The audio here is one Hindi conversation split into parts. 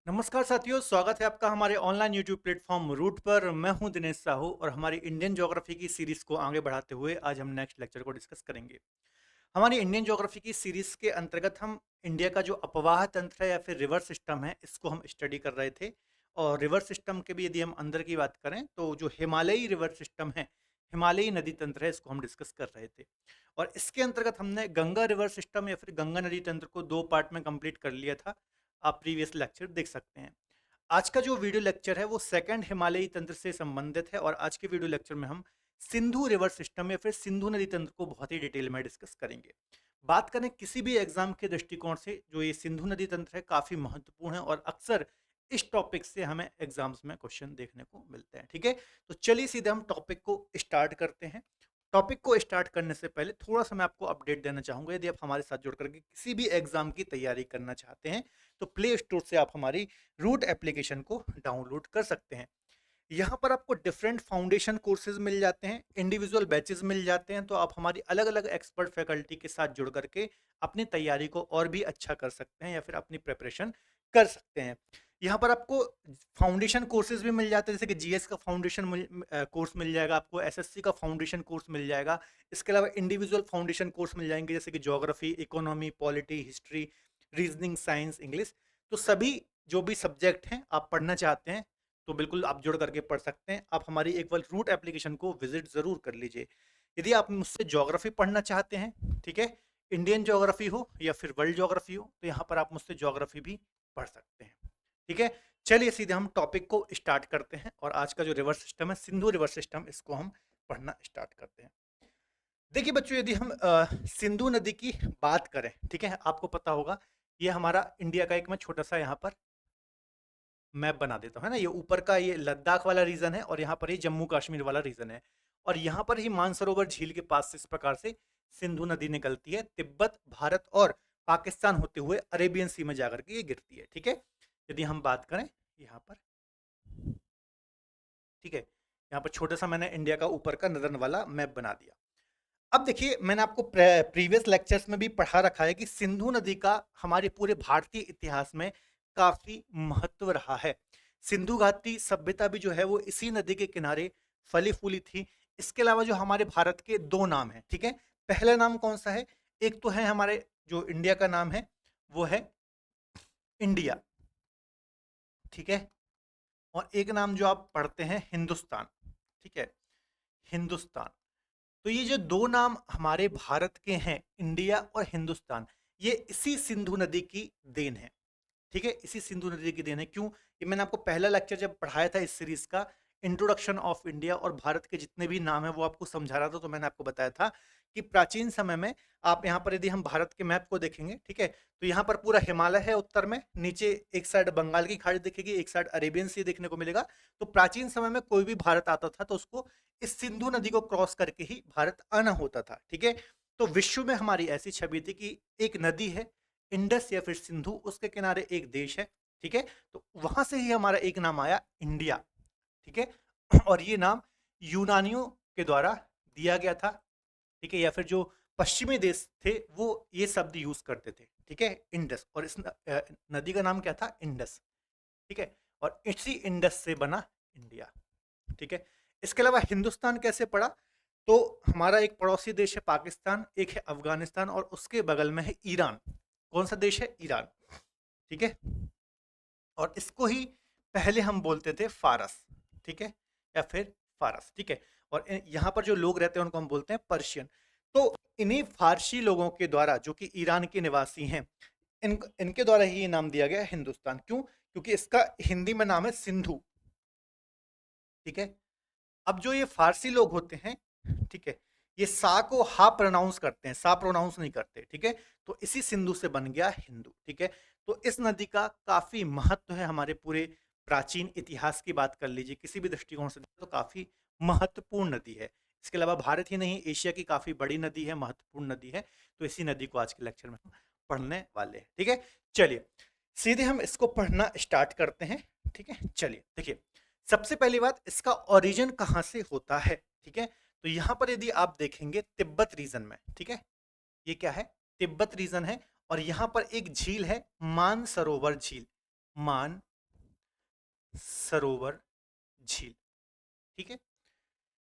नमस्कार साथियों, स्वागत है आपका हमारे ऑनलाइन यूट्यूब प्लेटफॉर्म रूट पर। मैं हूं दिनेश साहू और हमारी इंडियन ज्योग्राफी की सीरीज को आगे बढ़ाते हुए आज हम नेक्स्ट लेक्चर को डिस्कस करेंगे। हमारी इंडियन ज्योग्राफी की सीरीज के अंतर्गत हम इंडिया का जो अपवाह तंत्र है या फिर रिवर सिस्टम है, इसको हम स्टडी कर रहे थे। और रिवर सिस्टम के भी यदि हम अंदर की बात करें तो जो हिमालयी रिवर सिस्टम है, हिमालयी नदी तंत्र है, इसको हम डिस्कस कर रहे थे। और इसके अंतर्गत हमने गंगा रिवर सिस्टम या फिर गंगा नदी तंत्र को दो पार्ट में कंप्लीट कर लिया था। आप प्रीवियस लेक्चर देख सकते हैं। आज का जो वीडियो लेक्चर है वो सेकंड हिमालयी तंत्र से संबंधित है और आज के वीडियो लेक्चर में हम सिंधु रिवर सिस्टम या फिर सिंधु नदी तंत्र को बहुत ही डिटेल में डिस्कस करेंगे। बात करें किसी भी एग्जाम के दृष्टिकोण से, जो ये सिंधु नदी तंत्र है काफी महत्वपूर्ण है और अक्सर इस टॉपिक से हमें एग्जाम्स में क्वेश्चन देखने को मिलते हैं। ठीक है, तो चलिए सीधे हम टॉपिक को स्टार्ट करते हैं। टॉपिक को स्टार्ट करने से पहले थोड़ा सा मैं आपको अपडेट देना चाहूंगा। यदि आप हमारे साथ जुड़ करके किसी भी एग्जाम की तैयारी करना चाहते हैं तो प्ले स्टोर से आप हमारी रूट एप्लीकेशन को डाउनलोड कर सकते हैं। यहाँ पर आपको डिफरेंट फाउंडेशन कोर्सेज मिल जाते हैं, इंडिविजुअल बैचेस मिल जाते हैं, तो आप हमारी अलग अलग एक्सपर्ट फैकल्टी के साथ जुड़ करके अपनी तैयारी को और भी अच्छा कर सकते हैं या फिर अपनी प्रिपरेशन कर सकते हैं। यहाँ पर आपको फाउंडेशन कोर्सेज भी मिल जाते हैं, जैसे कि जीएस का फाउंडेशन कोर्स मिल जाएगा, आपको एसएससी का फाउंडेशन कोर्स मिल जाएगा। इसके अलावा इंडिविजुअल फाउंडेशन कोर्स मिल जाएंगे, जैसे कि geography, economy, polity, history, reasoning, science, English. तो सभी जो भी सब्जेक्ट हैं आप पढ़ना चाहते हैं तो बिल्कुल आप जुड़ करके पढ़ सकते हैं। आप हमारी एक बार रूट एप्लीकेशन को विजिट जरूर कर लीजिए। यदि आप मुझसे ज्योग्राफी पढ़ना चाहते हैं, ठीक है, इंडियन ज्योग्राफी हो या फिर वर्ल्ड ज्योग्राफी हो, तो यहाँ पर आप मुझसे ज्योग्राफी भी पढ़ सकते हैं। ठीक है, चलिए सीधे हम टॉपिक को स्टार्ट करते हैं और आज का जो रिवर सिस्टम है सिंधु रिवर सिस्टम, इसको हम पढ़ना स्टार्ट करते हैं। देखिए बच्चों, यदि हम सिंधु नदी की बात करें, ठीक है, आपको पता होगा ये हमारा इंडिया का एक मैं छोटा सा यहाँ पर मैप बना देता हूँ, है ना। ये ऊपर का ये लद्दाख वाला रीजन है और यहाँ पर ये जम्मू कश्मीर वाला रीजन है। और यहाँ पर ही मानसरोवर झील के पास से इस प्रकार से सिंधु नदी निकलती है, तिब्बत, भारत और पाकिस्तान होते हुए अरेबियन सी में जाकर के ये गिरती है। ठीक है, यदि हम बात करें यहाँ पर, ठीक है, यहाँ पर छोटा सा मैंने इंडिया का ऊपर का नदर्न वाला मैप बना दिया। अब देखिए, मैंने आपको प्रीवियस लेक्चर्स में भी पढ़ा रखा है कि सिंधु नदी का हमारे पूरे भारतीय इतिहास में काफी महत्व रहा है। सिंधु घाटी सभ्यता भी जो है वो इसी नदी के किनारे फली फूली थी। इसके अलावा जो हमारे भारत के दो नाम हैं, ठीक है, पहला नाम कौन सा है? एक तो है हमारे जो इंडिया का नाम है वो है इंडिया, ठीक है, और एक नाम जो आप पढ़ते हैं हिंदुस्तान, ठीक है, हिंदुस्तान। तो ये जो दो नाम हमारे भारत के हैं, इंडिया और हिंदुस्तान, ये इसी सिंधु नदी की देन है। ठीक है, इसी सिंधु नदी की देन है। क्यों? ये मैंने आपको पहला लेक्चर जब पढ़ाया था इस सीरीज का, इंट्रोडक्शन ऑफ इंडिया, और भारत के जितने भी नाम है वो आपको समझा रहा था, तो मैंने आपको बताया था कि प्राचीन समय में आप यहाँ पर यदि हम भारत के मैप को देखेंगे, ठीक है, तो यहाँ पर पूरा हिमालय है उत्तर में, नीचे एक साइड बंगाल की खाड़ी दिखेगी, एक साइड अरेबियन सी देखने को मिलेगा। तो प्राचीन समय में कोई भी भारत आता था तो उसको इस सिंधु नदी को क्रॉस करके ही भारत आना होता था। ठीक है, तो विश्व में हमारी ऐसी छवि थी कि एक नदी है इंडस या फिर सिंधु, उसके किनारे एक देश है। ठीक है, तो वहां से ही हमारा एक नाम आया इंडिया। ठीक है, और ये नाम यूनानियों के द्वारा दिया गया था। ठीक है, या फिर जो पश्चिमी देश थे वो ये शब्द यूज करते थे। ठीक है, इंडस, और इस नदी का नाम क्या था? इंडस। ठीक है, और इसी इंडस से बना इंडिया। ठीक है, इसके अलावा हिंदुस्तान कैसे पड़ा? तो हमारा एक पड़ोसी देश है पाकिस्तान, एक है अफगानिस्तान और उसके बगल में है ईरान। कौन सा देश है? ईरान। ठीक है, और इसको ही पहले हम बोलते थे फारस। ठीक है, या फिर फारस। ठीक है, और यहाँ पर जो लोग रहते हैं उनको हम बोलते हैं पर्शियन। तो इन्हीं फारसी लोगों के द्वारा, जो कि ईरान के निवासी हैं, इनके द्वारा ही ये नाम दिया गया हिंदुस्तान। क्यों? क्योंकि इसका हिंदी में नाम है सिंधु। ठीक है, अब जो ये फारसी लोग होते हैं, ठीक है, ये सा को हा प्रोनाउंस करते हैं, सा प्रोनाउंस नहीं करते। ठीक है, तो इसी सिंधु से बन गया हिंदू। ठीक है, तो इस नदी का काफी महत्व है हमारे पूरे प्राचीन इतिहास की बात कर लीजिए, किसी भी दृष्टिकोण से तो काफी महत्वपूर्ण नदी है। इसके अलावा भारत ही नहीं, एशिया की काफी बड़ी नदी है, महत्वपूर्ण नदी है। तो इसी नदी को आज के लेक्चर में हम पढ़ने वाले हैं। ठीक है, चलिए सीधे हम इसको पढ़ना स्टार्ट करते हैं। ठीक है, चलिए देखिए, सबसे पहली बात, इसका ओरिजिन कहाँ से होता है? ठीक है, तो यहां पर यदि आप देखेंगे तिब्बत रीजन में, ठीक है, ये क्या है? तिब्बत रीजन है, और यहां पर एक झील है, मानसरोवर झील। मान सरोवर झील। ठीक है।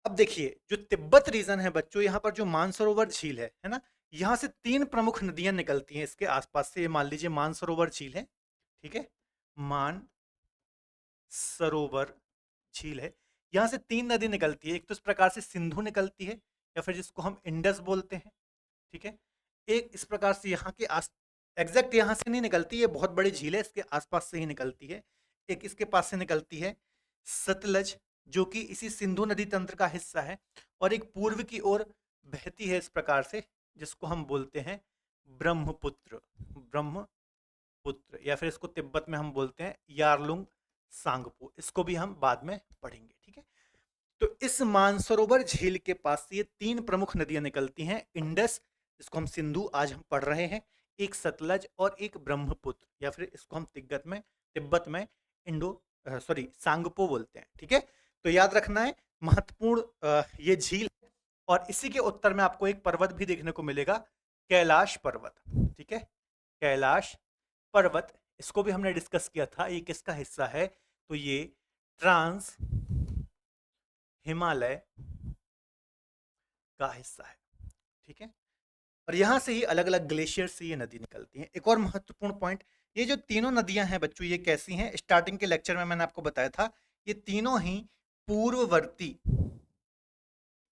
अब देखिए जो तिब्बत रीजन है बच्चों, यहाँ पर जो मानसरोवर झील है ना, यहाँ से 3 प्रमुख नदियां निकलती हैं इसके आसपास से। ये मान लीजिए मानसरोवर झील है, ठीक है, मान सरोवर झील है। यहाँ से 3 नदी निकलती है। एक तो इस प्रकार से सिंधु निकलती है, या फिर जिसको हम इंडस बोलते हैं, ठीक है। एक इस प्रकार से यहाँ के आस, एग्जैक्ट यहाँ से नहीं निकलती, ये बहुत बड़ी झील है, इसके आसपास से ही निकलती है। एक इसके पास से निकलती है सतलज, जो कि इसी सिंधु नदी तंत्र का हिस्सा है। और एक पूर्व की ओर बहती है इस प्रकार से, जिसको हम बोलते हैं ब्रह्मपुत्र। ब्रह्मपुत्र, या फिर इसको तिब्बत में हम बोलते हैं यारलुंग सांगपो। इसको भी हम बाद में पढ़ेंगे, ठीक है। तो इस मानसरोवर झील के पास से ये 3 प्रमुख नदियां निकलती हैं। इंडस, जिसको हम सिंधु आज हम पढ़ रहे हैं, एक सतलज और एक ब्रह्मपुत्र, या फिर इसको हम तिब्बत में सांगपो बोलते हैं, ठीक है। तो याद रखना है, महत्वपूर्ण ये झील है। और इसी के उत्तर में आपको एक पर्वत भी देखने को मिलेगा, कैलाश पर्वत, ठीक है। कैलाश पर्वत, इसको भी हमने डिस्कस किया था, ये किसका हिस्सा है, तो ये ट्रांस हिमालय का हिस्सा है, ठीक है। और यहाँ से ही अलग अलग ग्लेशियर से ये नदी निकलती हैं। एक और महत्वपूर्ण पॉइंट, ये जो तीनों नदियां हैं बच्चों, ये कैसी हैं, स्टार्टिंग के लेक्चर में मैंने आपको बताया था, ये तीनों ही पूर्ववर्ती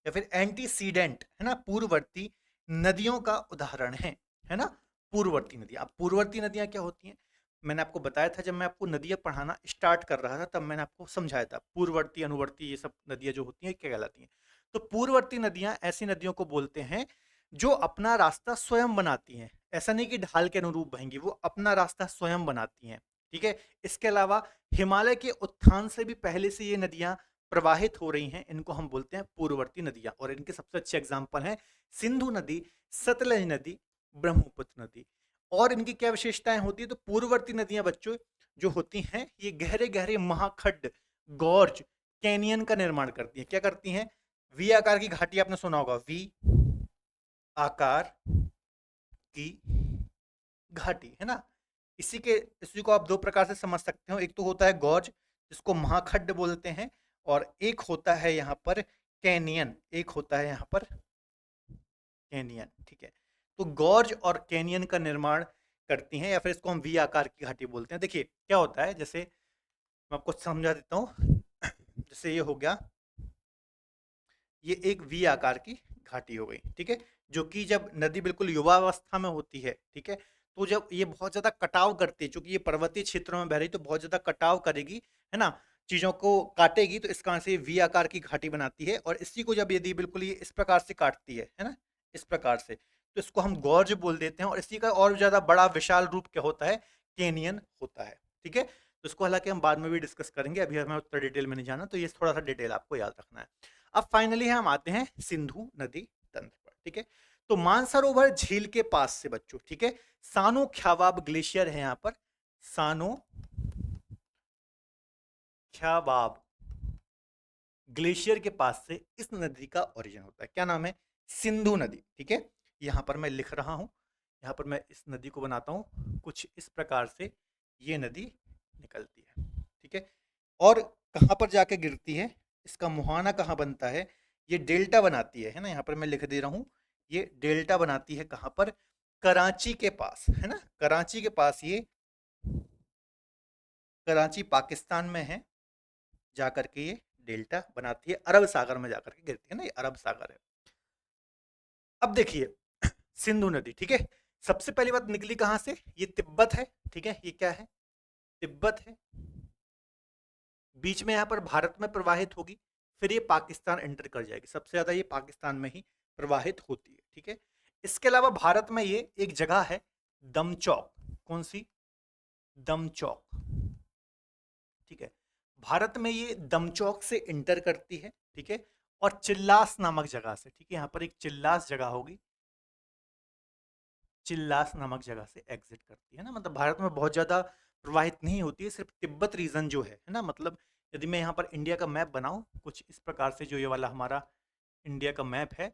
या फिर एंटीसीडेंट है ना, पूर्ववर्ती नदियों का उदाहरण है ना। पूर्ववर्ती नदियां, अब पूर्ववर्ती नदियां क्या होती हैं, मैंने आपको बताया था जब मैं आपको नदियां पढ़ाना स्टार्ट कर रहा था, तब मैंने आपको समझाया था पूर्ववर्ती अनुवर्ती ये सब नदियां जो होती हैं क्या कहलाती हैं। तो पूर्ववर्ती नदियां ऐसी नदियों को बोलते हैं जो अपना रास्ता स्वयं बनाती हैं। ऐसा नहीं कि ढाल के अनुरूप बहेंगी, वो अपना रास्ता स्वयं बनाती हैं, ठीक है। इसके अलावा हिमालय के उत्थान से भी पहले से ये नदियां प्रवाहित हो रही हैं, इनको हम बोलते हैं पूर्ववर्ती नदियां। और इनके सबसे अच्छे एग्जाम्पल हैं सिंधु नदी, सतलज नदी, ब्रह्मपुत्र नदी। और इनकी क्या विशेषताएं होती है, तो पूर्ववर्ती नदियां बच्चों जो होती हैं, ये गहरे गहरे महाखड्ड, गॉर्ज, कैनियन का निर्माण करती हैं। क्या करती हैं, वी आकार की घाटी, आपने सुना होगा, वी आकार की घाटी, है ना। इसी को आप 2 प्रकार से समझ सकते हो। एक तो होता है गॉर्ज, जिसको महाखड्ड बोलते हैं, और एक होता है यहाँ पर कैनियन, एक होता है यहाँ पर कैनियन, ठीक है। तो गॉर्ज और कैनियन का निर्माण करती हैं, या फिर इसको हम वी आकार की घाटी बोलते हैं। देखिए क्या होता है, जैसे मैं आपको समझा देता हूँ। जैसे ये हो गया, ये एक वी आकार की घाटी हो गई, ठीक है। जो कि जब नदी बिल्कुल युवावस्था में होती है, ठीक है, तो जब ये बहुत ज्यादा कटाव करती है, चूंकि ये पर्वतीय क्षेत्रों में बह रही, तो बहुत ज्यादा कटाव करेगी, है ना, चीजों को काटेगी, तो इस कारण से वी आकार की घाटी बनाती है। और इसी को जब यदि बिल्कुल ये इस प्रकार से काटती है ना, इस प्रकार से, तो इसको हम गॉर्ज बोल देते हैं। और इसी का और ज्यादा बड़ा विशाल रूप क्या होता है, कैनियन होता है, ठीक है। तो इसको हालांकि हम बाद में भी डिस्कस करेंगे, अभी हमें उतना डिटेल में नहीं जाना, तो ये थोड़ा सा डिटेल आपको याद रखना है। अब फाइनली हम आते हैं सिंधु नदी तंत्र पर, ठीक है। तो मानसरोवर झील के पास से बच्चों, ठीक है, सानो ख्यावाब ग्लेशियर है यहाँ पर, सानो ख्यावाब ग्लेशियर के पास से इस नदी का ओरिजिन होता है। क्या नाम है, सिंधु नदी, ठीक है। यहाँ पर मैं लिख रहा हूँ, यहाँ पर मैं इस नदी को बनाता हूँ कुछ इस प्रकार से, ये नदी निकलती है, ठीक है। और कहाँ पर जाके गिरती है, इसका मुहाना कहाँ बनता है, ये डेल्टा बनाती है ना, यहाँ पर मैं लिख दे रहा हूँ, ये डेल्टा बनाती है कहाँ पर, कराची के पास, है ना, कराची के पास ये, कराची पाकिस्तान में है, जाकर के ये डेल्टा बनाती है, अरब सागर में जाकर के गिरती है ना, ये अरब सागर है। अब देखिए सिंधु नदी, ठीक है, सबसे पहली बात निकली कहाँ से, ये तिब्बत है, ठीक है, ये क्या है, तिब्बत है, बीच में यहाँ पर भारत में प्रवाहित होगी, फिर ये पाकिस्तान एंटर कर जाएगी, सबसे ज्यादा ये पाकिस्तान में ही प्रवाहित होती है, ठीक है। इसके अलावा भारत में ये एक जगह है दमचौक, कौन सी, दमचौक, ठीक है, भारत में ये दमचौक से इंटर करती है, ठीक है। और चिल्लास नामक जगह से, ठीक है, यहाँ पर एक चिल्लास जगह होगी, चिल्लास नामक जगह से एग्जिट करती है ना। मतलब भारत में बहुत ज़्यादा प्रवाहित नहीं होती है, सिर्फ तिब्बत रीजन जो है ना। मतलब यदि मैं यहाँ पर इंडिया का मैप बनाऊँ कुछ इस प्रकार से, जो ये वाला हमारा इंडिया का मैप है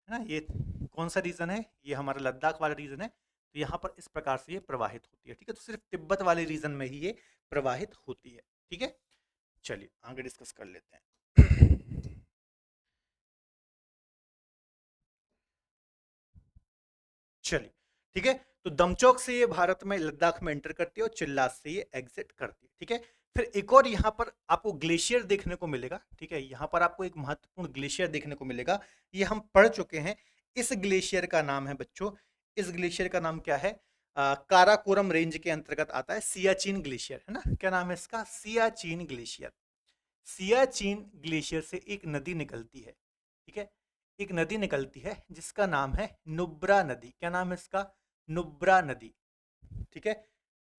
ना, ये कौन सा रीजन है, ये हमारा लद्दाख वाला रीजन है, तो यहाँ पर इस प्रकार से ये प्रवाहित होती है, ठीक है। तो सिर्फ तिब्बत वाले रीजन में ही ये प्रवाहित होती है, ठीक है। चलिए आगे डिस्कस कर लेते हैं। चलिए, ठीक है। तो दमचौक से ये भारत में लद्दाख में एंटर करती है और चिल्लास से ये एग्जिट करती है, ठीक है। फिर एक और यहाँ पर आपको ग्लेशियर देखने को मिलेगा, ठीक है। यहाँ पर आपको एक महत्वपूर्ण ग्लेशियर देखने को मिलेगा, ये हम पढ़ चुके हैं। इस ग्लेशियर का नाम है बच्चों, इस ग्लेशियर का नाम क्या है? काराकोरम रेंज के अंतर्गत आता है, सियाचिन ग्लेशियर, है ना। क्या नाम है इसका? सियाचिन ग्लेशियर। सियाचिन ग्लेशियर से एक नदी निकलती है, ठीक है। एक नदी निकलती है जिसका नाम है नुब्रा नदी। क्या नाम है इसका? नुब्रा नदी, ठीक है।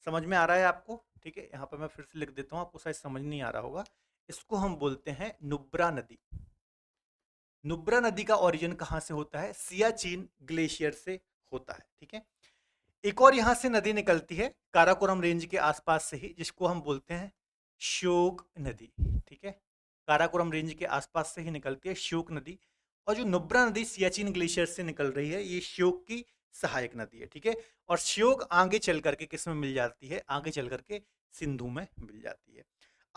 समझ में आ रहा है आपको? ठीक है, यहाँ पर मैं फिर से लिख देता हूँ, आपको शायद समझ नहीं आ रहा होगा। इसको हम बोलते हैं नुब्रा नदी। नुब्रा नदी का ओरिजिन कहाँ से होता है? सियाचिन ग्लेशियर से होता है, ठीक है। एक और यहाँ से नदी निकलती है काराकोरम रेंज के आसपास से ही, जिसको हम बोलते हैं श्योक नदी, ठीक है। काराकोरम रेंज के आसपास से ही निकलती है श्योक नदी। और जो नुब्रा नदी सियाचिन ग्लेशियर से निकल रही है, ये श्योक की सहायक नदी है, ठीक है। और श्योक आगे चल करके किस में मिल जाती है? आगे चल करके सिंधु में मिल जाती है।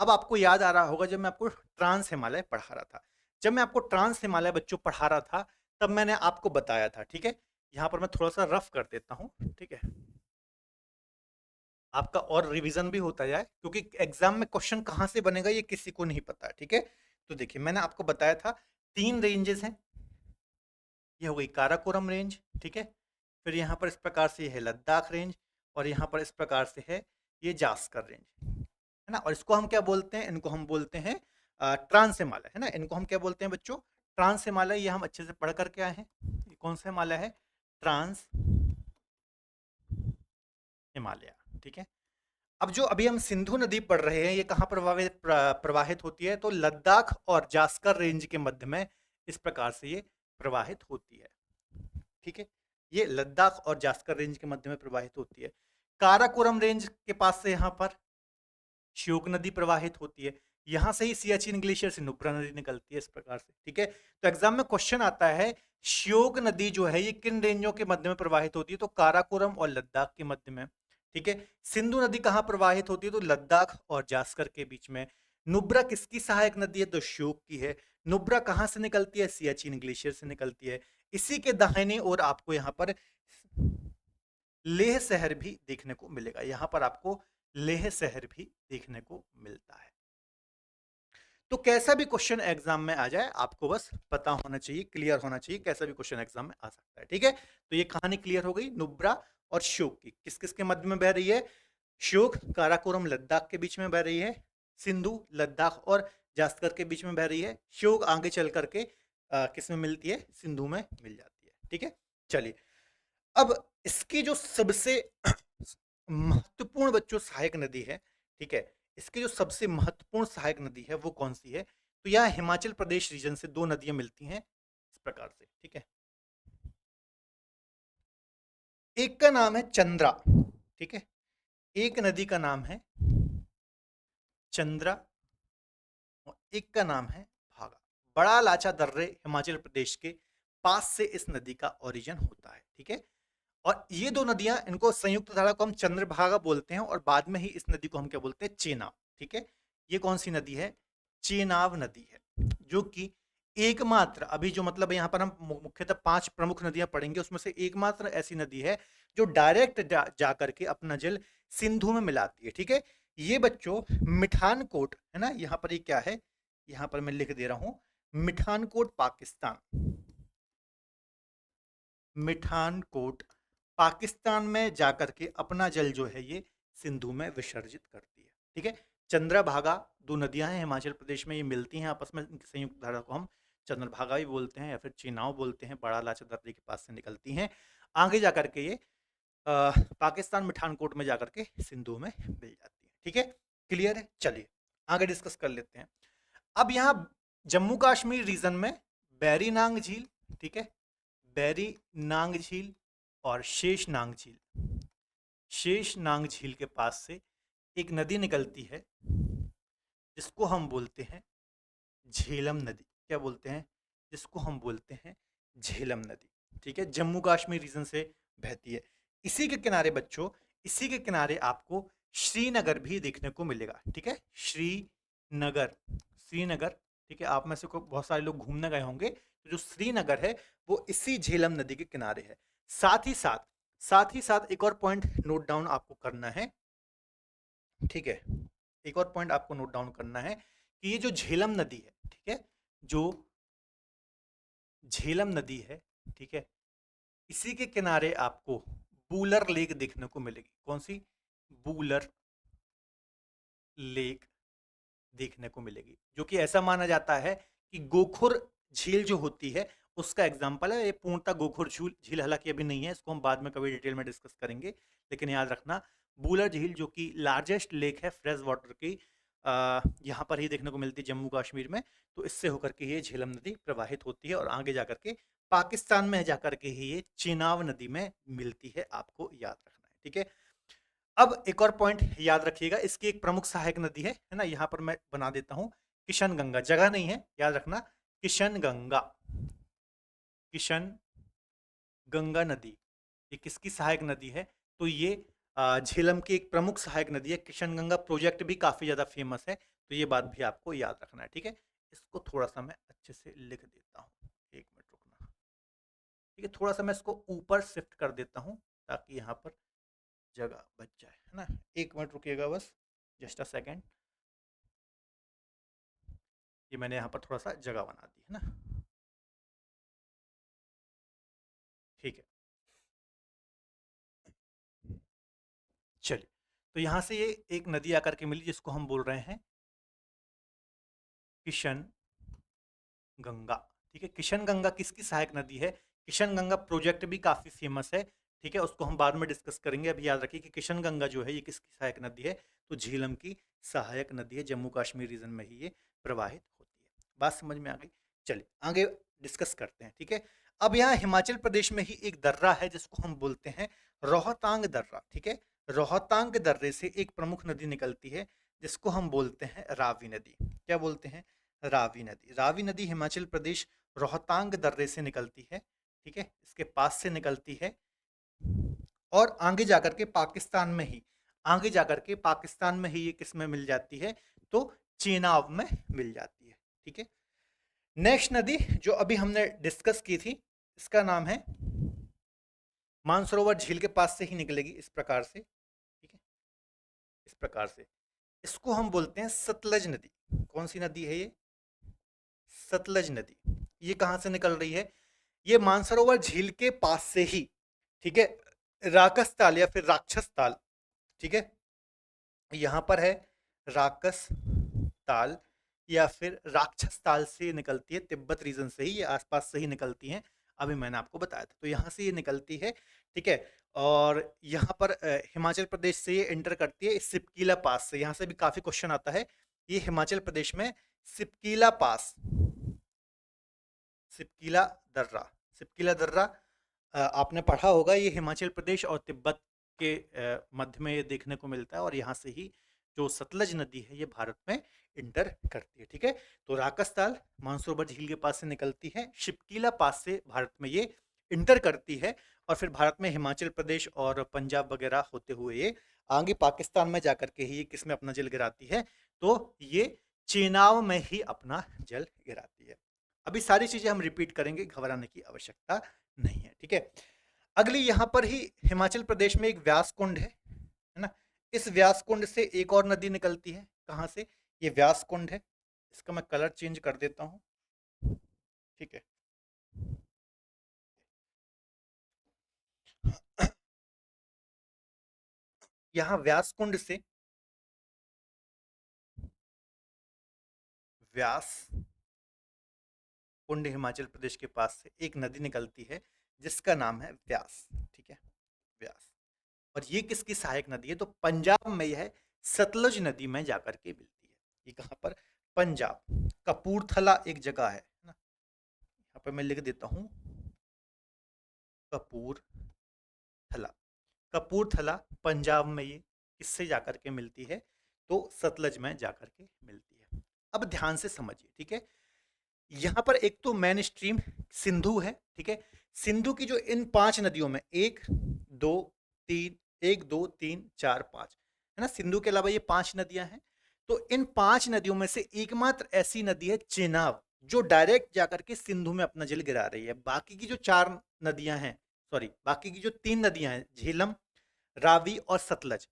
अब आपको याद आ रहा होगा जब मैं आपको ट्रांस हिमालय पढ़ा रहा था, जब मैं आपको ट्रांस हिमालय बच्चों पढ़ा रहा था, तब मैंने आपको बताया था, ठीक है। यहाँ पर मैं थोड़ा सा रफ कर देता हूँ, ठीक है, आपका और रिवीजन भी होता जाए, क्योंकि एग्जाम में क्वेश्चन कहाँ से बनेगा ये किसी को नहीं पता, ठीक है। तो देखिए मैंने आपको बताया था 3 रेंजेस हैं। ये हो गई काराकोरम रेंज, ठीक है। फिर यहाँ पर इस प्रकार से है लद्दाख रेंज, और यहाँ पर इस प्रकार से है ये जास्कर रेंज, है ना। और इसको हम क्या बोलते हैं? इनको हम बोलते हैं ट्रांस हिमालय, है ना। इनको हम क्या बोलते हैं बच्चों? ट्रांस हिमालय। ये हम अच्छे से पढ़ करके आए हैं। ये कौन सा हिमालय है? ट्रांस हिमालय, ठीक है। अब जो अभी हम सिंधु नदी पढ़ रहे हैं, ये कहाँ प्रवाहित होती है? तो लद्दाख और जास्कर रेंज के मध्य में इस प्रकार से ये प्रवाहित होती है, ठीक है। ये लद्दाख और जास्कर रेंज के मध्य में प्रवाहित होती है। काराकोरम रेंज के पास से यहाँ पर श्योक नदी प्रवाहित होती है। यहां से ही सियाचिन ग्लेशियर से नुब्रा नदी निकलती है, इस प्रकार से, ठीक है। तो एग्जाम में क्वेश्चन आता है श्योक नदी जो है ये किन रेंजों के मध्य में प्रवाहित होती है? तो काराकोरम और लद्दाख के मध्य में, ठीक है। सिंधु नदी कहाँ प्रवाहित होती है? तो लद्दाख और जास्कर के बीच में। नुब्रा किसकी सहायक नदी है? तो श्योक की है। नुब्रा कहाँ से निकलती है? सियाचिन ग्लेशियर से निकलती है। इसी के दाहिने ओर आपको यहाँ पर लेह शहर भी देखने को मिलेगा। यहाँ पर आपको लेह शहर भी देखने को मिलता है। तो कैसा भी क्वेश्चन एग्जाम में आ जाए, आपको बस पता होना चाहिए, क्लियर होना चाहिए, कैसा भी क्वेश्चन एग्जाम में आ सकता है, ठीक है। तो ये कहानी क्लियर हो गई नुब्रा और श्योक की। किस किस के मध्य में बह रही है? श्योक काराकोरम लद्दाख के बीच में बह रही है। सिंधु लद्दाख और जास्कर के बीच में बह रही है। श्योक आगे चल करके किस में मिलती है? सिंधु में मिल जाती है, ठीक है। चलिए, अब इसकी जो सबसे महत्वपूर्ण बच्चों सहायक नदी है, ठीक है, इसकी जो सबसे महत्वपूर्ण सहायक नदी है वो कौन सी है? तो यहाँ हिमाचल प्रदेश रीजन से 2 नदियां मिलती हैं इस प्रकार से, ठीक है। एक का नाम है चंद्रा, ठीक है। एक नदी का नाम है चंद्रा और एक का नाम है भागा। बड़ा लाचा दर्रे हिमाचल प्रदेश के पास से इस नदी का ओरिजिन होता है, ठीक है। और ये 2 नदियां, इनको संयुक्त धारा को हम चंद्रभागा बोलते हैं, और बाद में ही इस नदी को हम क्या बोलते हैं? चेनाब, ठीक है। ये कौन सी नदी है? चेनाब नदी है, जो कि एकमात्र, अभी जो मतलब यहाँ पर हम मुख्यतः 5 प्रमुख नदियां पढ़ेंगे, उसमें से एकमात्र ऐसी नदी है जो डायरेक्ट जा करके अपना जल सिंधु में मिलाती है, ठीक है। ये बच्चों मिठानकोट, है ना, यहाँ पर ये क्या है? यहाँ पर मैं लिख दे रहा हूं, मिठानकोट पाकिस्तान। मिठानकोट पाकिस्तान में जाकर के अपना जल जो है ये सिंधु में विसर्जित करती है, ठीक है। चंद्रभागा 2 नदियां हैं हिमाचल प्रदेश में, ये मिलती हैं आपस में, इनकी संयुक्त धारा को हम चंद्रभागा भी बोलते हैं या फिर चेनाब बोलते हैं। बड़ा लाचा दर्रे के पास से निकलती हैं, आगे जाकर के ये पाकिस्तान मिठानकोट में जाकर के सिंधु में मिल जाती है, ठीक है। क्लियर है? चलिए आगे डिस्कस कर लेते हैं। अब यहाँ जम्मू कश्मीर रीजन में बैरी नांग झील, ठीक है, बैरी नांग झील और शेष नांग झील, शेष नांग झील के पास से एक नदी निकलती है जिसको हम बोलते हैं झेलम नदी। क्या बोलते हैं? जिसको हम बोलते हैं झेलम नदी, ठीक है। जम्मू कश्मीर रीजन से बहती है। इसी के किनारे बच्चों, इसी के किनारे आपको श्रीनगर भी देखने को मिलेगा, ठीक है। श्रीनगर, नगर, श्रीनगर, ठीक है, आप में से बहुत सारे लोग घूमने गए होंगे, तो जो श्रीनगर है वो इसी झेलम नदी के किनारे है। साथ ही साथ एक और पॉइंट नोट डाउन आपको करना है, ठीक है, एक और पॉइंट आपको नोट डाउन करना है कि ये जो झेलम नदी है, ठीक है, जो झेलम नदी है, ठीक है, इसी के किनारे आपको बूलर लेक देखने को मिलेगी। कौन सी? बूलर लेक देखने को मिलेगी, जो कि ऐसा माना जाता है कि गोखुर झील जो होती है उसका एग्जाम्पल है। ये पूर्णतः गोखुर झील झील हालांकि अभी नहीं है, इसको हम बाद में कभी डिटेल में डिस्कस करेंगे, लेकिन याद रखना बूलर झील जो कि लार्जेस्ट लेक है फ्रेश वाटर की, यहाँ पर ही देखने को मिलती है जम्मू कश्मीर में। तो इससे होकर के ये झेलम नदी प्रवाहित होती है और आगे जाकर के पाकिस्तान में जाकर के ही ये चेनाब नदी में मिलती है, आपको याद रखना है, ठीक है। अब एक और पॉइंट याद रखिएगा, इसकी एक प्रमुख सहायक नदी है ना, यहां पर मैं बना देता हूं, किशन गंगा, जगह नहीं है, याद रखना, किशन गंगा, किशन गंगा नदी, ये किसकी सहायक नदी है? तो ये झेलम की एक प्रमुख सहायक नदी है। किशन गंगा प्रोजेक्ट भी काफी ज्यादा फेमस है, तो ये बात भी आपको याद रखना है, ठीक है। इसको थोड़ा सा मैं अच्छे से लिख देता हूँ, एक मिनट रुकना, ठीक है, थोड़ा सा मैं इसको ऊपर शिफ्ट कर देता हूँ ताकि यहाँ पर जगह बच जाए, है ना। एक मिनट रुकिएगा बस, जस्ट अ सेकेंड। ये मैंने यहाँ पर थोड़ा सा जगह बना दी है ना, ठीक है। चलिए, तो यहाँ से ये एक नदी आकर के मिली जिसको हम बोल रहे हैं किशन गंगा, ठीक है। किशन गंगा किसकी सहायक नदी है? किशन गंगा प्रोजेक्ट भी काफी फेमस है, ठीक है, उसको हम बाद में डिस्कस करेंगे। अभी याद रखिए कि किशन गंगा जो है ये किसकी सहायक नदी है? तो झीलम की सहायक नदी है, जम्मू कश्मीर रीजन में ही ये प्रवाहित होती है। बात समझ में आ गई? चलिए आगे डिस्कस करते हैं, ठीक है। अब यहाँ हिमाचल प्रदेश में ही एक दर्रा है जिसको हम बोलते हैं रोहतांग दर्रा, ठीक है। रोहतांग दर्रे से एक प्रमुख नदी निकलती है जिसको हम बोलते हैं रावी नदी। क्या बोलते हैं? रावी नदी। रावी नदी हिमाचल प्रदेश रोहतांग दर्रे से निकलती है, ठीक है, इसके पास से निकलती है और आगे जाकर के पाकिस्तान में ही, आगे जाकर के पाकिस्तान में ही ये किस में मिल जाती है? तो चेनाब में मिल जाती है, ठीक है। नेक्स्ट नदी जो अभी हमने डिस्कस की थी, इसका नाम है, मानसरोवर झील के पास से ही निकलेगी इस प्रकार से, ठीक है, इस प्रकार से। इसको हम बोलते हैं सतलज नदी। कौन सी नदी है ये? सतलज नदी। ये कहां से निकल रही है? ये मानसरोवर झील के पास से ही, ठीक है, राकस ताल या फिर राक्षस ताल, ठीक है, यहां पर है राकस ताल या फिर राक्षस ताल से निकलती है, तिब्बत रीजन से ही, ये आसपास से ही निकलती हैं। अभी मैंने आपको बताया था, तो यहाँ से ये निकलती है, ठीक है। और यहाँ पर हिमाचल प्रदेश से ये एंटर करती है सिपकीला पास से। यहाँ से भी काफी क्वेश्चन आता है, ये हिमाचल प्रदेश में सिपकीला पास, सिपकीला दर्रा, सिपकीला दर्रा आपने पढ़ा होगा, ये हिमाचल प्रदेश और तिब्बत के मध्य में ये देखने को मिलता है और यहाँ से ही जो सतलज नदी है ये भारत में इंटर करती है, ठीक है। तो राकसताल मानसरोवर झील के पास से निकलती है, शिपकीला पास से भारत में ये इंटर करती है और फिर भारत में हिमाचल प्रदेश और पंजाब वगैरह होते हुए ये आगे पाकिस्तान में जाकर के ही ये किस में अपना जल गिराती है? तो ये चेनाब में ही अपना जल गिराती है। अभी सारी चीजें हम रिपीट करेंगे, घबराने की आवश्यकता नहीं है, ठीक है। अगली यहाँ पर ही हिमाचल प्रदेश में एक व्यास कुंड है ना, इस व्यास कुंड से एक और नदी निकलती है। कहाँ से? ये व्यास कुंड है, इसका मैं कलर चेंज कर देता हूँ, ठीक है। यहाँ व्यास कुंड से, व्यास कुंड हिमाचल प्रदेश के पास से एक नदी निकलती है जिसका नाम है व्यास, ठीक है, व्यास। और ये किसकी सहायक नदी है? तो पंजाब में यह सतलुज नदी में जाकर के मिलती है। ये कहाँ पर? पंजाब, कपूरथला एक जगह है ना, यहाँ पर मैं लिख देता हूँ कपूरथला, कपूरथला पंजाब में ये किससे जाकर के मिलती है? तो सतलज में जाकर के मिलती है। अब ध्यान से समझिए, ठीक है, यहाँ पर एक तो मेन स्ट्रीम सिंधु है, ठीक है। सिंधु की जो इन 5 नदियों में एक दो तीन, एक दो तीन चार पांच, है ना, सिंधु के अलावा ये 5 नदियां हैं। तो इन 5 नदियों में से एकमात्र ऐसी नदी है चेनाब, जो डायरेक्ट जाकर के सिंधु में अपना जल गिरा रही है। बाकी की जो 4 नदियां हैं, सॉरी बाकी की जो 3 नदियां हैं, झेलम, रावी और सतलज,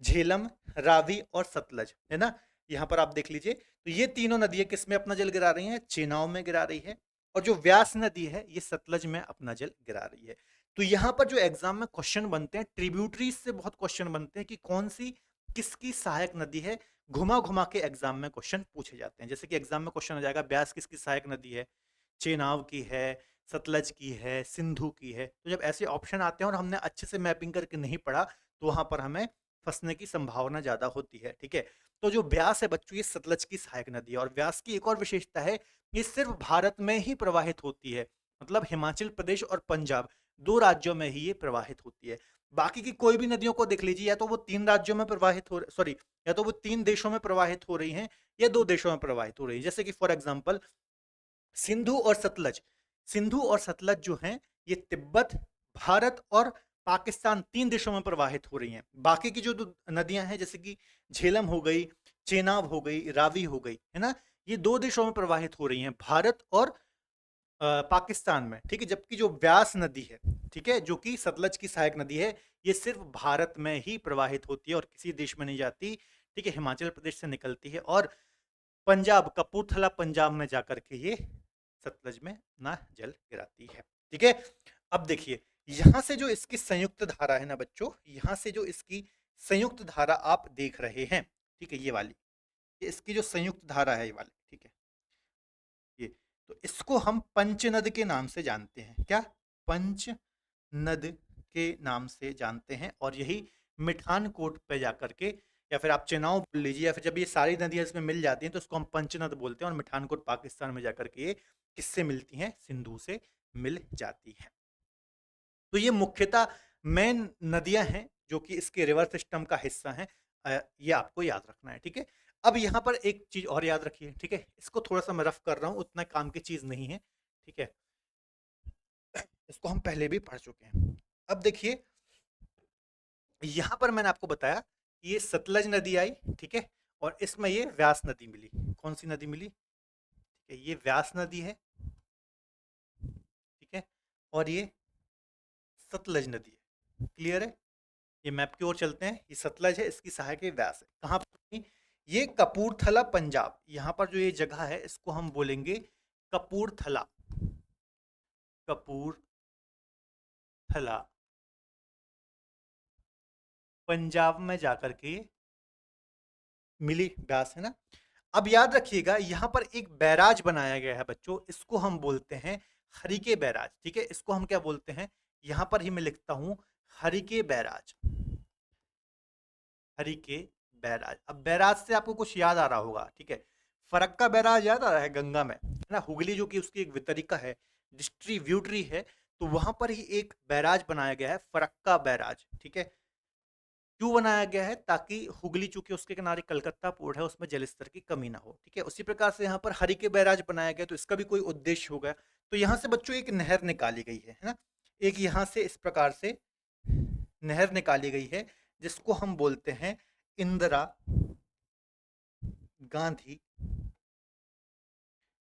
झेलम, रावी और सतलज, है ना? यहाँ पर आप देख लीजिए, तो ये तीनों नदियां किस में अपना जल गिरा रही हैं? चेनाब में गिरा रही है। और जो व्यास नदी है, ये सतलज में अपना जल गिरा रही है। तो यहाँ पर जो एग्जाम में क्वेश्चन बनते हैं, ट्रिब्यूटरीज से बहुत क्वेश्चन बनते हैं कि कौन सी किसकी सहायक नदी है, घुमा घुमा के एग्जाम में क्वेश्चन पूछे जाते हैं। जैसे कि एग्जाम में क्वेश्चन आ जाएगा, ब्यास किसकी सहायक नदी है? चेनाब की है, सतलज की है, सिंधु की है। तो जब ऐसे ऑप्शन आते हैं और हमने अच्छे से मैपिंग करके नहीं पढ़ा, तो वहां पर हमें फंसने की संभावना ज्यादा होती है। ठीक है, तो जो ब्यास है बच्चों, ये सतलज की सहायक नदी है। और ब्यास की एक और विशेषता है, ये सिर्फ भारत में ही प्रवाहित होती है। मतलब हिमाचल प्रदेश और पंजाब, 2 राज्यों में ही ये प्रवाहित होती है। बाकी की कोई भी नदियों को देख लीजिए, या तो वो 3 राज्यों में प्रवाहित हो, सॉरी, या तो वो 3 देशों में प्रवाहित हो रही हैं, या 2 देशों में प्रवाहित हो रही है। जैसे कि फॉर एग्जाम्पल सिंधु और सतलज, सिंधु और सतलज जो हैं, ये तिब्बत, भारत और पाकिस्तान, 3 देशों में प्रवाहित हो रही हैं। बाकी की जो नदियां हैं, जैसे कि झेलम हो गई, चेनाब हो गई, रावी हो गई, है ना, ये 2 देशों में प्रवाहित हो रही हैं, भारत और पाकिस्तान में। ठीक है, जबकि जो व्यास नदी है, ठीक है, जो कि सतलज की सहायक नदी है, ये सिर्फ भारत में ही प्रवाहित होती है और किसी देश में नहीं जाती। ठीक है, हिमाचल प्रदेश से निकलती है और पंजाब, कपूरथला पंजाब में जाकर के ये सतलज में ना जल गिराती है। ठीक है, अब देखिए, यहां से जो इसकी संयुक्त धारा है ना बच्चों, यहां से जो इसकी संयुक्त धारा आप देख रहे हैं, ठीक है, ये वाली, ये इसकी जो संयुक्त धारा है, ये वाली, ठीक है, ये, तो इसको हम पंचनद के नाम से जानते हैं। क्या? पंचनद के नाम से जानते हैं। और यही मिठानकोट पे जाकर के, या फिर आप चेनाब बोल लीजिए, या फिर जब ये सारी नदियां इसमें मिल जाती हैं तो इसको हम पंचनद बोलते हैं। और मिठानकोट पाकिस्तान में जाकर के ये किससे मिलती हैं? सिंधु से मिल जाती हैं। तो ये मुख्यतः मेन नदियां हैं जो कि इसके रिवर सिस्टम का हिस्सा हैं। ये आपको याद रखना है। ठीक है, अब यहाँ पर एक चीज और याद रखिए। ठीक है, इसको थोड़ा सा मैं रफ कर रहा हूँ, उतना काम की चीज नहीं है। ठीक है, इसको हम पहले भी पढ़ चुके हैं। अब देखिए, यहाँ पर मैंने आपको बताया कि ये सतलज नदी आई, ठीक है, और इसमें ये व्यास नदी मिली। कौन सी नदी मिली? ठीक है, ये व्यास नदी है, ठीक है, और ये सतलज नदी है। क्लियर है? ये मैप की ओर चलते हैं। ये सतलज है, इसकी सहायक है व्यास है। कहाँ पर? ये कपूरथला पंजाब। यहाँ पर जो ये जगह है, इसको हम बोलेंगे कपूरथला। कपूरथला पंजाब में जाकर के मिली व्यास, है ना। अब याद रखिएगा, यहाँ पर एक बैराज बनाया गया है बच्चों, इसको हम बोलते हैं हरिके बैराज। ठीक है, इसको हम क्या बोलते हैं? यहाँ पर ही मैं लिखता हूँ हरिके बैराज। हरिके बैराज। अब बैराज से आपको कुछ याद आ रहा होगा, ठीक है, फरक्का बैराज याद आ रहा है गंगा में, है ना, हुगली जो कि उसकी एक वितरिका है, डिस्ट्रीब्यूटरी है, तो वहां पर ही एक बैराज बनाया गया है, फरक्का बैराज। ठीक है, क्यों बनाया गया है? ताकि हुगली, चूंकि उसके किनारे कलकत्ता पोर्ट है, उसमें जलस्तर की कमी ना हो। ठीक है, उसी प्रकार से यहाँ पर हरिके बैराज बनाया गया, तो इसका भी कोई उद्देश्य होगा। तो यहाँ से बच्चों एक नहर निकाली गई है ना, एक यहाँ से इस प्रकार से नहर निकाली गई है, जिसको हम बोलते हैं इंदिरा गांधी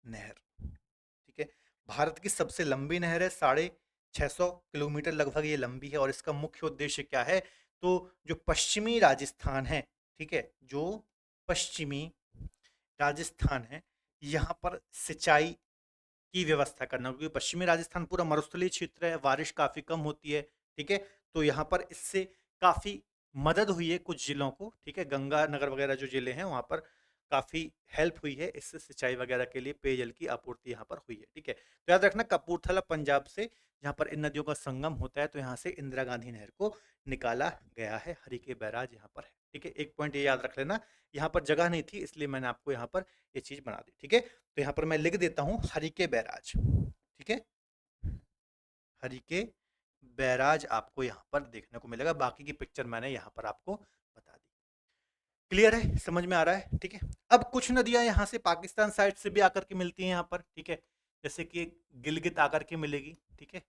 नहर। ठीक है, भारत की सबसे लंबी नहर है, 650 किलोमीटर लगभग ये लंबी है। और इसका मुख्य उद्देश्य क्या है? तो जो पश्चिमी राजस्थान है, ठीक है, जो पश्चिमी राजस्थान है, यहाँ पर सिंचाई की व्यवस्था करना, क्योंकि पश्चिमी राजस्थान पूरा मरुस्थलीय क्षेत्र है, बारिश काफी कम होती है। ठीक है, तो यहाँ पर इससे काफी मदद हुई है कुछ जिलों को। ठीक है, गंगानगर वगैरह जो जिले हैं, वहाँ पर काफी हेल्प हुई है, इससे सिंचाई वगैरह के लिए पेयजल की आपूर्ति यहाँ पर हुई है। ठीक है, तो याद रखना, कपूरथला पंजाब से जहाँ पर इन नदियों का संगम होता है, तो यहाँ से इंदिरा गांधी नहर को निकाला गया है, हरिके बैराज यहाँ पर है। ठीक है, एक पॉइंट ये याद रख लेना, यहाँ पर जगह नहीं थी, इसलिए मैंने आपको यहाँ पर ये चीज बना दी। ठीक है, तो यहाँ पर मैं लिख देता हूँ हरिके बैराज। ठीक है, हरिके बैराज आपको यहाँ पर देखने को मिलेगा। बाकी की पिक्चर मैंने यहाँ पर आपको बता दी। क्लियर है? समझ में आ रहा है? ठीक है, अब कुछ नदियां यहाँ से पाकिस्तान साइड से भी आकर के मिलती हैं यहाँ पर। ठीक है, जैसे कि गिलगित आकर के मिलेगी। ठीक है,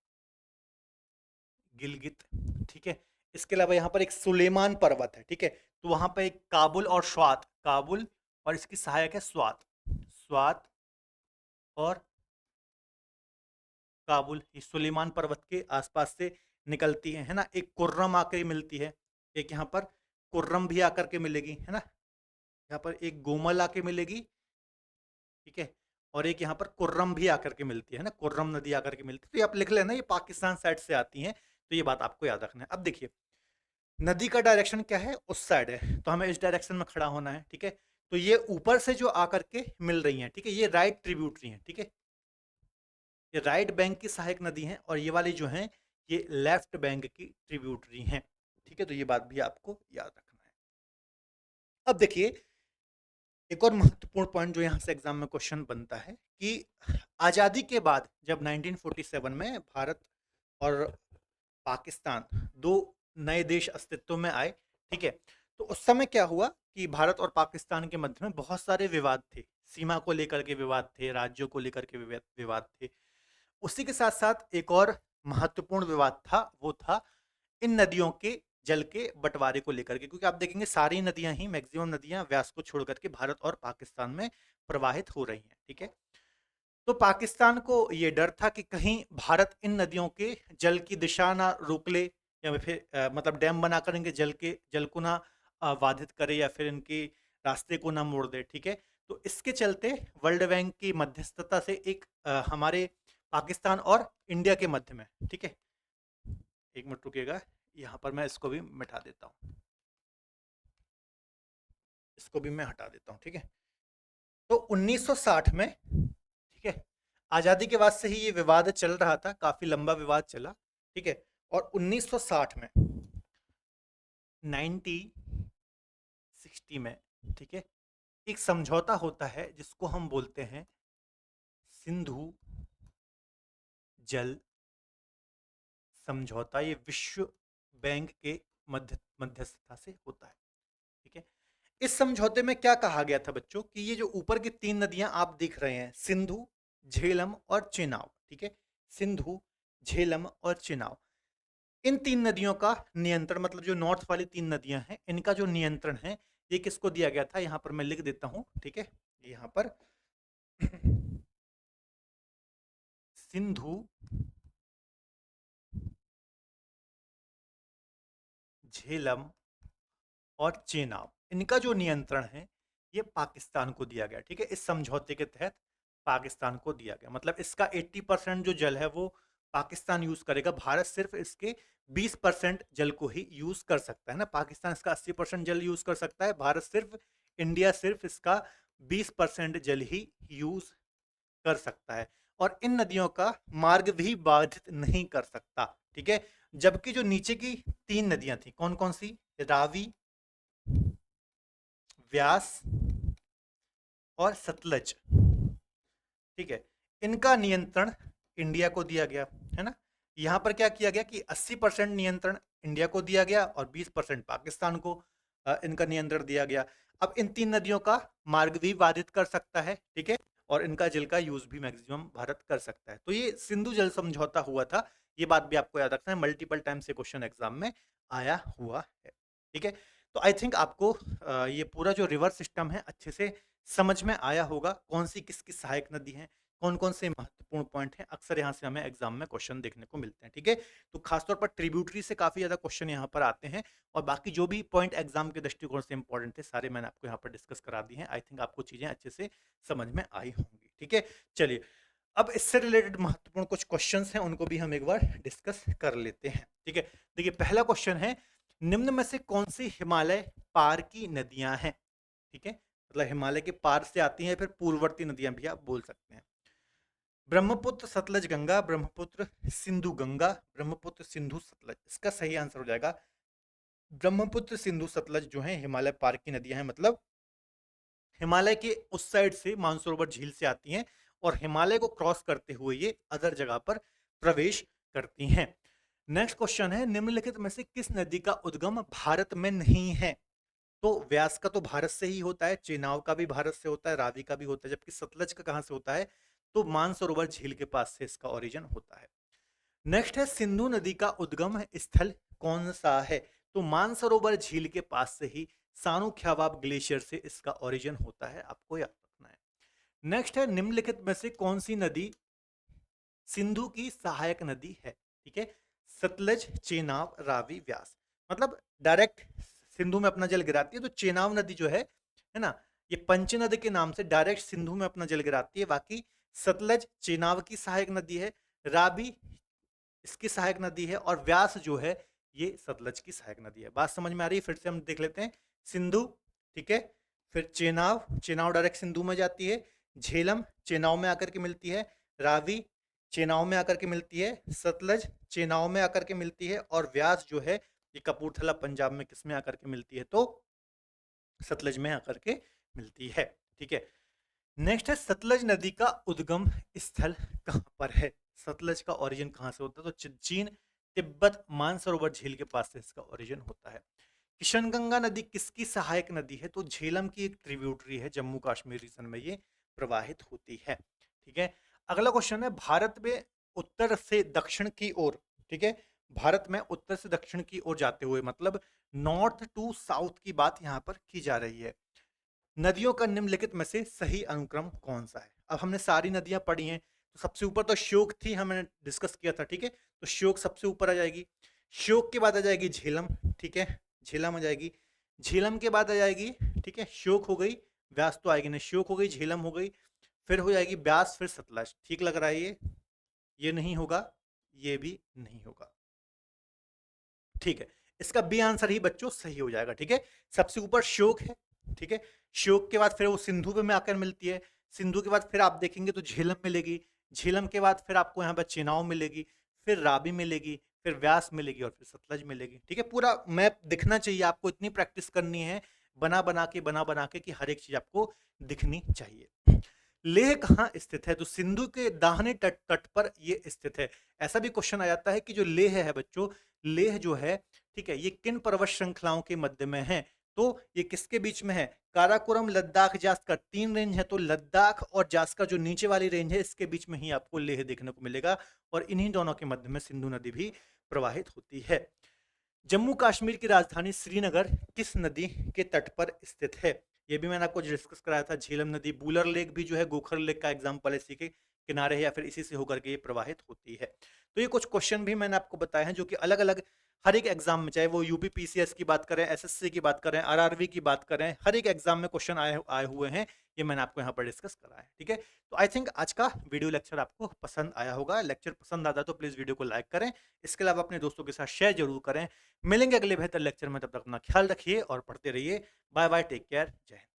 गिलगित। ठीक है, इसके अलावा यहाँ पर एक सुलेमान पर्वत है। ठीक है, तो वहां पर एक काबुल और स्वात, काबुल और इसकी सहायक है स्वात। स्वात और काबुल, ये सुलेमान पर्वत के आसपास से निकलती है ना। एक कुर्रम आकर मिलती है, एक यहाँ पर कुर्रम भी आकर के मिलेगी, है ना। यहाँ पर एक गोमल आके मिलेगी, ठीक है, और एक यहाँ पर कुर्रम भी आकर के मिलती है ना, कुर्रम नदी आकर के मिलती है। तो ये आप लिख लेना, ये पाकिस्तान साइड से आती हैं, तो ये बात आपको याद रखना है। अब देखिए नदी का डायरेक्शन क्या है, उस साइड है, तो हमें इस डायरेक्शन में खड़ा होना है, ठीक है। तो ये ऊपर से जो आकर के मिल रही हैं, ठीक है, ये राइट ट्रिब्यूटरी हैं, ठीक है, ये राइट बैंक की सहायक नदी हैं, और ये वाली जो हैं ये लेफ्ट बैंक की ट्रिब्यूटरी हैं, ठीक है। तो ये बात भी आपको याद रखना है। अब देखिए एक और महत्वपूर्ण पॉइंट जो यहाँ से एग्जाम में क्वेश्चन बनता है कि आज़ादी के बाद जब 1947 में भारत और पाकिस्तान दो नए देश अस्तित्व में आए, ठीक है, तो उस समय क्या हुआ कि भारत और पाकिस्तान के मध्य में बहुत सारे विवाद थे, सीमा को लेकर के विवाद थे, राज्यों को लेकर के विवाद थे। उसी के साथ साथ एक और महत्वपूर्ण विवाद था, वो था इन नदियों के जल के बंटवारे को लेकर के, क्योंकि आप देखेंगे सारी नदियां ही, मैक्सिमम नदियां व्यास को छोड़ करके भारत और पाकिस्तान में प्रवाहित हो रही हैं, ठीक है। तो पाकिस्तान को ये डर था कि कहीं भारत इन नदियों के जल की दिशा ना रोक ले, या फिर मतलब डैम बनाकर इनके जल को ना बाधित करे, या फिर इनके रास्ते को ना मोड़ दे, ठीक है। तो इसके चलते वर्ल्ड बैंक की मध्यस्थता से एक हमारे पाकिस्तान और इंडिया के मध्य में, ठीक है, एक मिनट रुकिएगा, यहाँ पर मैं इसको भी मिटा देता हूँ, इसको भी मैं हटा देता हूँ, ठीक है। तो 1960 में, ठीक है, आज़ादी के बाद से ही ये विवाद चल रहा था, काफ़ी लंबा विवाद चला, ठीक है। और 1960 में 1960 में, ठीक है, एक समझौता होता है जिसको हम बोलते हैं सिंधु जल समझौता। ये विश्व बैंक के मध्यस्थता से होता है, ठीक है। इस समझौते में क्या कहा गया था बच्चों कि ये जो ऊपर की तीन नदियां आप देख रहे हैं, सिंधु, झेलम और चेनाब, ठीक है, सिंधु, झेलम और चेनाब, इन तीन नदियों का नियंत्रण, मतलब जो नॉर्थ वाली तीन नदियां हैं इनका जो नियंत्रण है ये किसको दिया गया था, यहां पर मैं लिख देता हूं, ठीक है, यहां पर सिंधु, झेलम और चेनाब, इनका जो नियंत्रण है ये पाकिस्तान को दिया गया, ठीक है। इस समझौते के तहत पाकिस्तान को दिया गया, मतलब इसका 80% जो जल है वो पाकिस्तान यूज करेगा, भारत सिर्फ इसके 20% जल को ही यूज कर सकता है ना। पाकिस्तान इसका 80% जल यूज कर सकता है, भारत सिर्फ, इंडिया सिर्फ इसका 20% जल ही यूज कर सकता है, और इन नदियों का मार्ग भी बाधित नहीं कर सकता, ठीक है। जबकि जो नीचे की तीन नदियां थी, कौन कौन सी, रावी, व्यास और सतलज, ठीक है, इनका नियंत्रण इंडिया को दिया गया, है ना। यहां पर क्या किया गया कि 80% नियंत्रण इंडिया को दिया गया और 20% पाकिस्तान को इनका नियंत्रण दिया गया। अब इन तीन नदियों का मार्ग भी बाधित कर सकता है, ठीक है, और इनका जल का यूज भी मैक्सिमम भारत कर सकता है। तो ये सिंधु जल समझौता हुआ था, ये बात भी आपको याद रखना है, मल्टीपल टाइम से क्वेश्चन एग्जाम में आया हुआ है, ठीक है। तो आई थिंक आपको ये पूरा जो रिवर सिस्टम है अच्छे से समझ में आया होगा, कौन सी किसकी सहायक नदी है, कौन कौन से महत्वपूर्ण पॉइंट हैं, अक्सर यहाँ से हमें एग्जाम में क्वेश्चन देखने को मिलते हैं, ठीक है। तो खासतौर पर ट्रिब्यूटरी से काफी ज्यादा क्वेश्चन यहाँ पर आते हैं, और बाकी जो भी पॉइंट एग्जाम के दृष्टिकोण से इंपॉर्टेंट थे सारे मैंने आपको यहाँ पर डिस्कस करा दी हैं। आई थिंक आपको चीजें अच्छे से समझ में आई होंगी, ठीक है। चलिए अब इससे रिलेटेड महत्वपूर्ण कुछ क्वेश्चंस हैं, उनको भी हम एक बार डिस्कस कर लेते हैं, ठीक है। देखिए पहला क्वेश्चन है, निम्न में से कौन सी हिमालय पार की नदियां हैं, ठीक है, मतलब हिमालय के पार से आती हैं, फिर पूर्ववर्ती नदियां भी आप बोल सकते हैं। ब्रह्मपुत्र, सतलज, गंगा, ब्रह्मपुत्र, सिंधु, गंगा, ब्रह्मपुत्र, सिंधु, सतलज, इसका सही आंसर हो जाएगा ब्रह्मपुत्र, सिंधु, सतलज जो है हिमालय पार की नदियां हैं, मतलब हिमालय के उस साइड से मानसरोवर झील से आती हैं और हिमालय को क्रॉस करते हुए ये अदर जगह पर प्रवेश करती हैं। नेक्स्ट क्वेश्चन है, निम्नलिखित में से किस नदी का उद्गम भारत में नहीं है। तो व्यास का तो भारत से ही होता है, चेनाब का भी भारत से होता है, रावी का भी होता है, जबकि सतलज का कहां से होता है, तो मानसरोवर झील के पास से इसका ओरिजिन होता है। नेक्स्ट है, सिंधु नदी का उद्गम स्थल कौन सा है। तो मानसरोवर झील के पास से ही सानू ख्यावाब ग्लेशियर से इसका ओरिजिन होता है, आपको याद रखना है। नेक्स्ट है, निम्नलिखित में से कौन सी नदी सिंधु की सहायक नदी है? ठीक है, सतलज, चेनाब, रावी, व्यास। मतलब डायरेक्ट सिंधु में अपना जल गिराती है, तो चेनाब नदी जो है ना, ये पंचनद के नाम से डायरेक्ट सिंधु में अपना जल गिराती है। बाकी सतलज चेनाब की सहायक नदी है, रावी इसकी सहायक नदी है, और व्यास जो है ये सतलज की सहायक नदी है। बात समझ में आ रही है? फिर से हम देख लेते हैं। सिंधु, ठीक है, फिर चेनाब, चेनाब डायरेक्ट सिंधु में जाती है, झेलम चेनाब में आकर के मिलती है, रावी चेनाब में आकर के मिलती है, सतलज चेनाब में आकर के मिलती है, और व्यास जो है ये कपूरथला पंजाब में किस में आकर के मिलती है? तो सतलज में आकर के मिलती है। ठीक है, नेक्स्ट है, सतलज नदी का उद्गम स्थल कहां पर है? सतलज का ओरिजिन कहां से होता है? तो चीन तिब्बत मानसरोवर झील के पास से इसका ओरिजिन होता है। किशनगंगा नदी किसकी सहायक नदी है? तो झेलम की एक ट्रिब्यूटरी है, जम्मू कश्मीर रीजन में ये प्रवाहित होती है। ठीक है, अगला क्वेश्चन है, भारत में उत्तर से दक्षिण की ओर, ठीक है, भारत में उत्तर से दक्षिण की ओर जाते हुए, मतलब नॉर्थ टू साउथ की बात यहां पर की जा रही है। नदियों का निम्नलिखित में से सही अनुक्रम कौन सा है? अब हमने सारी नदियां पढ़ी हैं, तो सबसे ऊपर तो श्योक थी, हमने डिस्कस किया था, ठीक है, तो श्योक सबसे ऊपर आ जाएगी। श्योक के बाद आ जाएगी झेलम, ठीक है, झेलम आ जाएगी। झेलम के बाद आ जाएगी, ठीक है, श्योक हो गई, व्यास तो आएगी नहीं, श्योक हो गई, झेलम हो गई, फिर हो जाएगी ब्यास, फिर सतलज। ठीक लग रहा है ये नहीं होगा, ये भी नहीं होगा। ठीक है, इसका बी आंसर ही बच्चों सही हो जाएगा। ठीक है, सबसे ऊपर श्योक है, ठीक है, श्योक के बाद फिर वो सिंधु में आकर मिलती है, सिंधु के बाद फिर आप देखेंगे तो झेलम मिलेगी, झेलम के बाद फिर आपको यहाँ पर चेनाब मिलेगी, फिर रावी मिलेगी, फिर व्यास मिलेगी, और फिर सतलज मिलेगी। ठीक है, पूरा मैप दिखना चाहिए आपको, इतनी प्रैक्टिस करनी है बना बना के कि हर एक चीज आपको दिखनी चाहिए। लेह कहाँ स्थित है? तो सिंधु के दाहिने तट तट पर ये स्थित है। ऐसा भी क्वेश्चन आ जाता है कि जो लेह है बच्चों, लेह जो है, ठीक है, ये किन पर्वत श्रृंखलाओं के मध्य में है? तो ये किसके बीच में है? काराकोरम, लद्दाख, जास्कर, 3 रेंज है, तो लद्दाख और जास्कर जो नीचे वाली रेंज है, इसके बीच में ही आपको लेह देखने को मिलेगा, और इन्हीं दोनों के मध्य में सिंधु नदी भी प्रवाहित होती है। जम्मू कश्मीर की राजधानी श्रीनगर किस नदी के तट पर स्थित है? ये भी मैंने आपको डिस्कस कराया था, झेलम नदी। बूलर लेक भी जो है गोखर लेक का एग्जांपल है, इसी के किनारे है, या फिर इसी से होकर के ये प्रवाहित होती है। तो ये कुछ क्वेश्चन भी मैंने आपको बताए हैं जो कि अलग अलग हर एक एग्जाम में, चाहे वो यूपी पीसीएस की बात करें, एसएससी की बात करें, आरआरबी की बात करें, हर एक एग्जाम में क्वेश्चन आए हुए हैं, ये मैंने आपको यहाँ पर डिस्कस करा है। ठीक है, तो आई थिंक आज का वीडियो लेक्चर आपको पसंद आया होगा। लेक्चर पसंद आता तो प्लीज वीडियो को लाइक करें, इसके अलावा अपने दोस्तों के साथ शेयर जरूर करें। मिलेंगे अगले बेहतर लेक्चर में, तब तक अपना ख्याल रखिए और पढ़ते रहिए। बाय बाय, टेक केयर, जय हिंद।